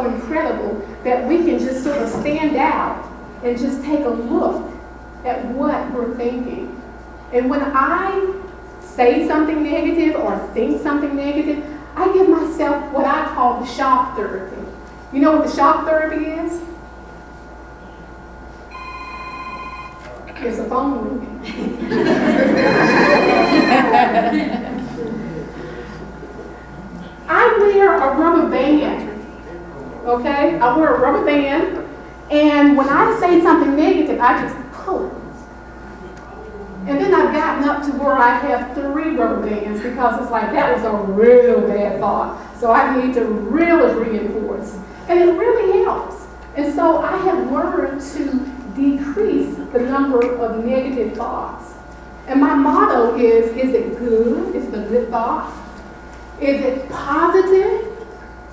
so incredible that we can just sort of stand out and just take a look at what we're thinking. And when I say something negative or think something negative, I give myself what I call the shock therapy. You know what the shock therapy is? It's a phone ringing. I wear a rubber band, okay? I wear a rubber band, and when I say something negative, I just pull it. And then I've gotten up to where I have 3 rubber bands because it's like, that was a real bad thought. So I need to really reinforce. And it really helps. And so I have learned to decrease the number of negative thoughts. And my motto is it good? Is it a good thought? Is it positive?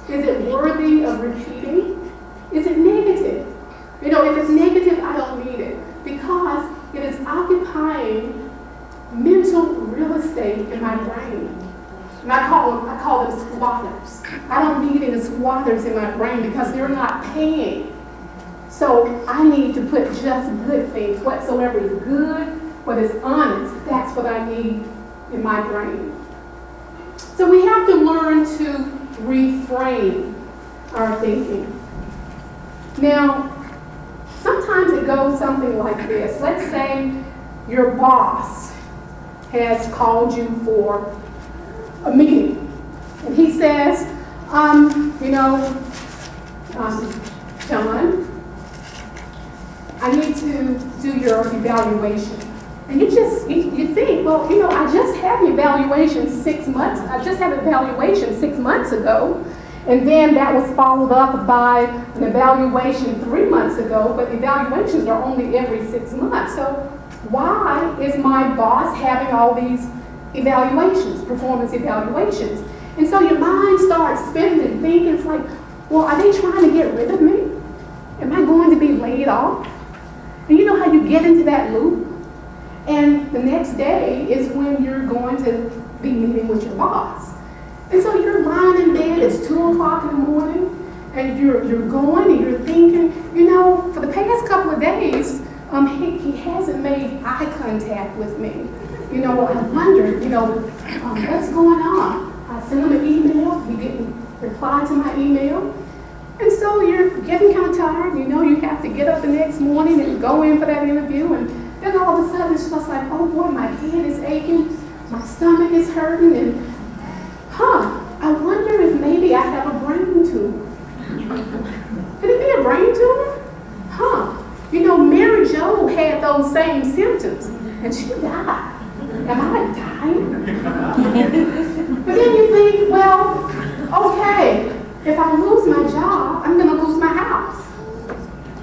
Is it worthy of repeating? Is it negative? You know, if it's negative, I don't need it because it is occupying mental real estate in my brain. And I call them squatters. I don't need any squatters in my brain because they're not paying. So I need to put just good things. Whatsoever is good, what is honest, that's what I need in my brain. So we have to learn to reframe our thinking. Now, sometimes it goes something like this. Let's say your boss has called you for a meeting. And he says, John, I need to do your evaluation. And you think, well, I just had an evaluation 6 months. I just had an evaluation 6 months ago. And then that was followed up by an evaluation 3 months ago, but evaluations are only every 6 months. So why is my boss having all these evaluations, performance evaluations? And so your mind starts spinning and thinking, it's like, well, are they trying to get rid of me? Am I going to be laid off? And you know how you get into that loop? And the next day is when you're going to be meeting with your boss. And so you're lying in bed, it's 2 o'clock in the morning, and you're going and you're thinking, for the past couple of days, he hasn't made eye contact with me. I wondered, what's going on? I sent him an email, he didn't reply to my email. And so you're getting kind of tired, you have to get up the next morning and go in for that interview, and then all of a sudden it's just like, oh boy, my head is aching, my stomach is hurting, and I wonder if maybe I have a brain tumor. Could it be a brain tumor? Mary Jo had those same symptoms, and she died. Am I dying? But then you think, well, okay, if I lose my job, I'm going to lose my house.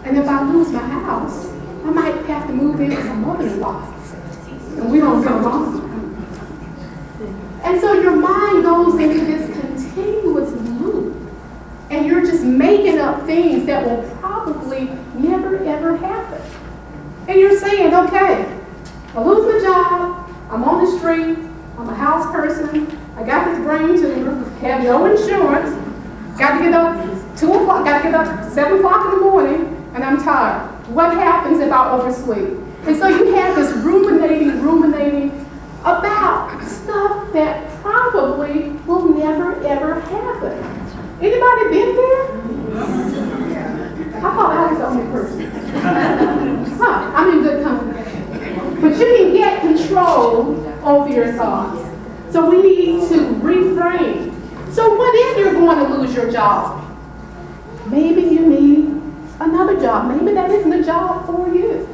And if I lose my house, I might have to move in with my mother-in-law. And we don't get along. And so your mind goes into this continuous loop. And you're just making up things that will probably never, ever happen. And you're saying, okay, I lose my job, I'm on the street, I'm a house person, I got this brain tumor, have no insurance, got to get up 2 o'clock, got to get up 7 o'clock in the morning, and I'm tired. What happens if I oversleep? And so you have this ruminating about stuff that probably will never, ever happen. Anybody been there? I thought I was the only person. I'm in good company. But you can get control over your thoughts. So we need to reframe. So what if you're going to lose your job? Maybe you need another job. Maybe that isn't a job for you.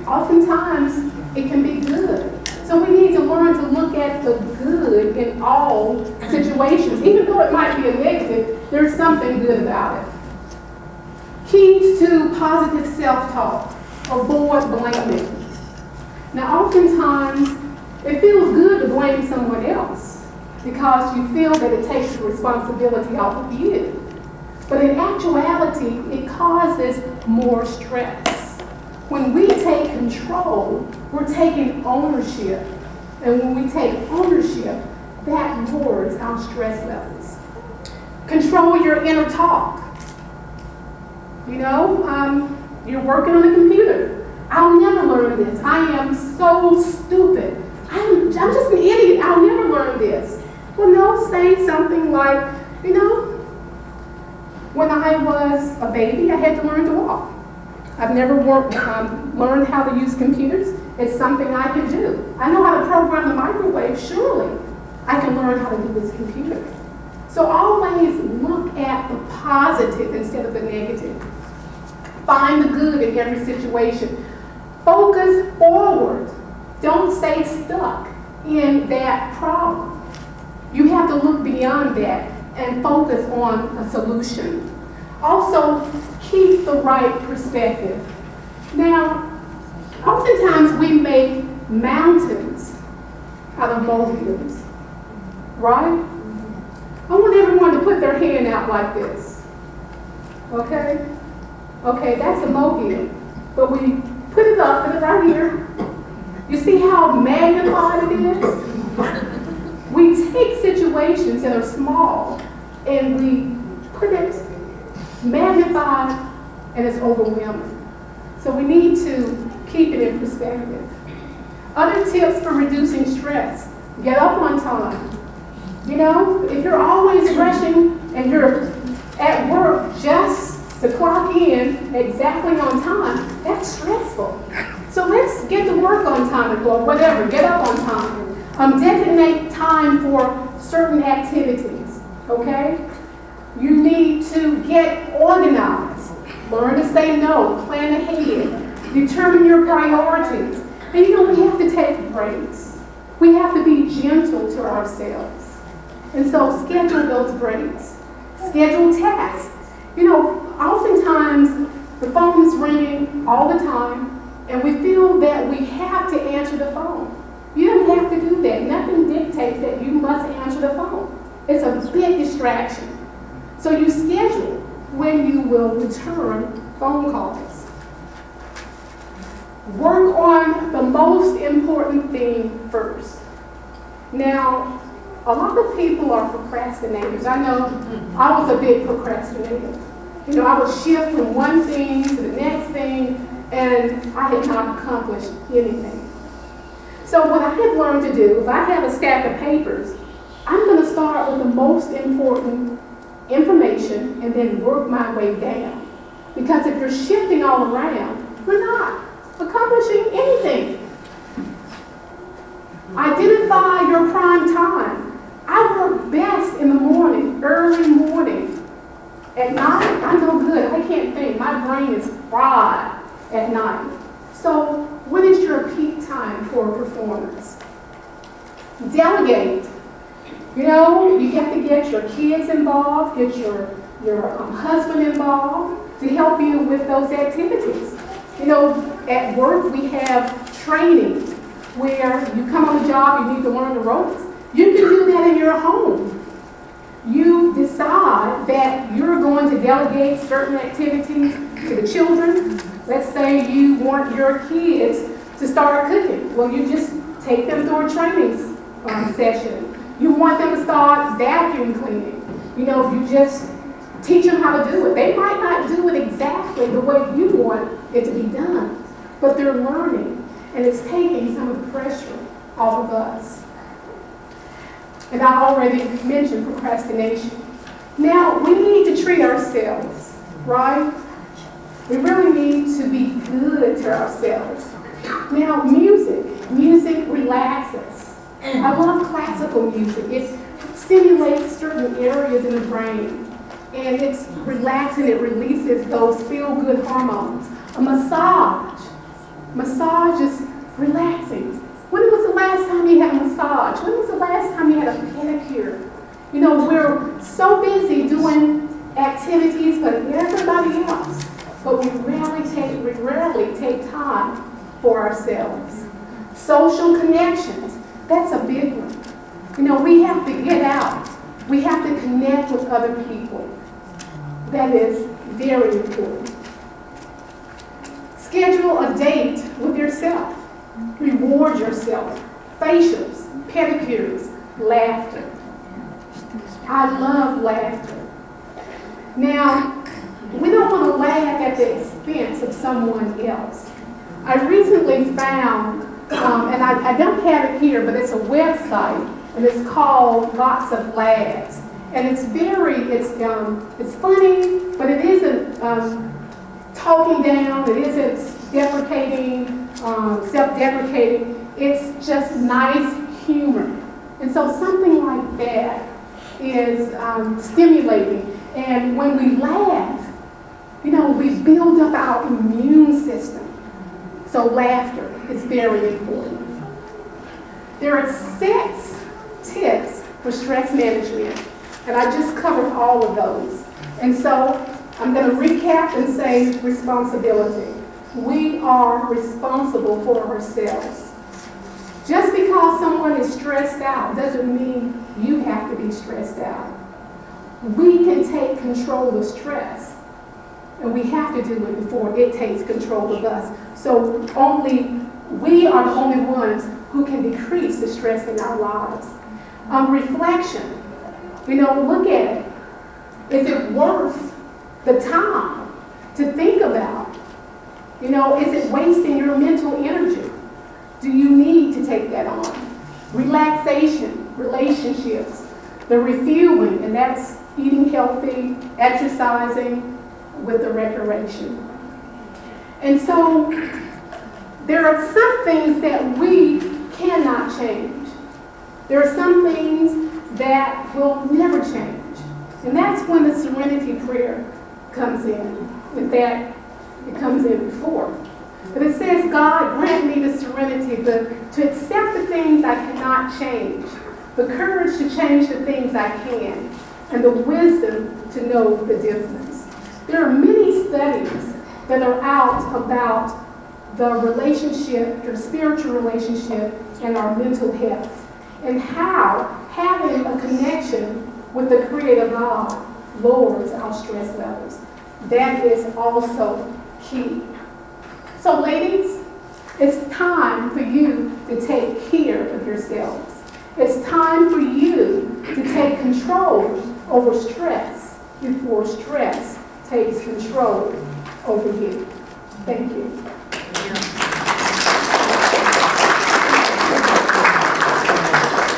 Oftentimes, it can be good. So we need to learn to look at the good in all situations. Even though it might be a negative, there's something good about it. Keys to positive self-talk. Avoid blaming. Now, oftentimes, it feels good to blame someone else because you feel that it takes the responsibility off of you. But in actuality, it causes more stress. When we take control, we're taking ownership. And when we take ownership, that lowers our stress levels. Control your inner talk. You're working on a computer. I'll never learn this. I am so stupid. I'm just an idiot. I'll never learn this. Well, no, say something like, when I was a baby, I had to learn to walk. I've never learned how to use computers. It's something I can do. I know how to program the microwave. Surely I can learn how to do this computer. So always look at the positive instead of the negative. Find the good in every situation. Focus forward. Don't stay stuck in that problem. You have to look beyond that and focus on a solution. Also, keep the right perspective. Now, oftentimes we make mountains out of molehills, right? I want everyone to put their hand out like this, okay? Okay, that's a molehill, but we put it right here. You see how magnified it is? We take situations that are small and we put it magnified and it's overwhelming. So we need to keep it in perspective. Other tips for reducing stress: get up on time. If you're always rushing and you're at work just to clock in exactly on time, that's stressful. So let's get to work on time or whatever, get up on time. Designate time for certain activities, okay? You need to get organized, learn to say no, plan ahead, determine your priorities. And we have to take breaks. We have to be gentle to ourselves. And so schedule those breaks. Schedule tasks. Oftentimes the phone is ringing all the time and we feel that we have to answer the phone. You don't have to do that. Nothing dictates that you must answer the phone. It's a big distraction. So you schedule when you will return phone calls. Work on the most important thing first. Now, a lot of people are procrastinators. I know I was a big procrastinator. I would shift from one thing to the next thing, and I had not accomplished anything. So what I have learned to do, if I have a stack of papers, I'm going to start with the most important information and then work my way down. Because if you're shifting all around, you're not accomplishing anything. Identify your prime time. I work best in the morning, early morning. At night, I'm no good. I can't think. My brain is fried at night. So when is your peak time for performance? Delegate. You have to get your kids involved, get your husband involved to help you with those activities. At work we have training where you come on the job, you need to learn the ropes. You can do that in your home. You decide that you're going to delegate certain activities to the children. Let's say you want your kids to start cooking. Well, you just take them through a training session. You want them to start vacuum cleaning. You just teach them how to do it. They might not do it exactly the way you want it to be done, but they're learning, and it's taking some of the pressure off of us. And I already mentioned procrastination. Now, we need to treat ourselves, right? We really need to be good to ourselves. Now, music relaxes. I love classical music. It stimulates certain areas in the brain, and it's relaxing. It releases those feel-good hormones. A massage is relaxing. When was the last time you had a massage? When was the last time you had a pedicure? We're so busy doing activities for everybody else, but we rarely take time for ourselves. Social connections, that's a big one. We have to get out. We have to connect with other people. That is very important. Schedule a date with yourself. Reward yourself. Facials, pedicures, laughter. I love laughter. Now, We don't want to laugh at the expense of someone else. I recently found, and I don't have it here, but it's a website, and it's called Lots of Laughs. And it's funny, but it isn't talking down, it isn't deprecating, self-deprecating. It's just nice humor. And so something like that is stimulating. And when we laugh, we build up our immune system. So laughter is very important. There are 6 tips for stress management, and I just covered all of those. And so I'm going to recap and say responsibility. We are responsible for ourselves. Just because someone is stressed out doesn't mean you have to be stressed out. We can take control of stress, and we have to do it before it takes control of us. So we are the only ones who can decrease the stress in our lives. Reflection. Look at it. Is it worth the time to think about? Is it wasting your mental energy? Do you need to take that on? Relaxation, relationships, the refueling, and that's eating healthy, exercising with the recreation. And so there are some things that we cannot change. There are some things that will never change. And that's when the serenity prayer comes in. In fact, it comes in before. But it says, God, grant me the serenity to accept the things I cannot change, the courage to change the things I can, and the wisdom to know the difference. There are many studies that are out about the relationship, your spiritual relationship, and our mental health, and how having a connection with the Creator God lowers our stress levels. That is also key. So ladies, it's time for you to take care of yourselves. It's time for you to take control over stress before stress takes control over you. Thank you.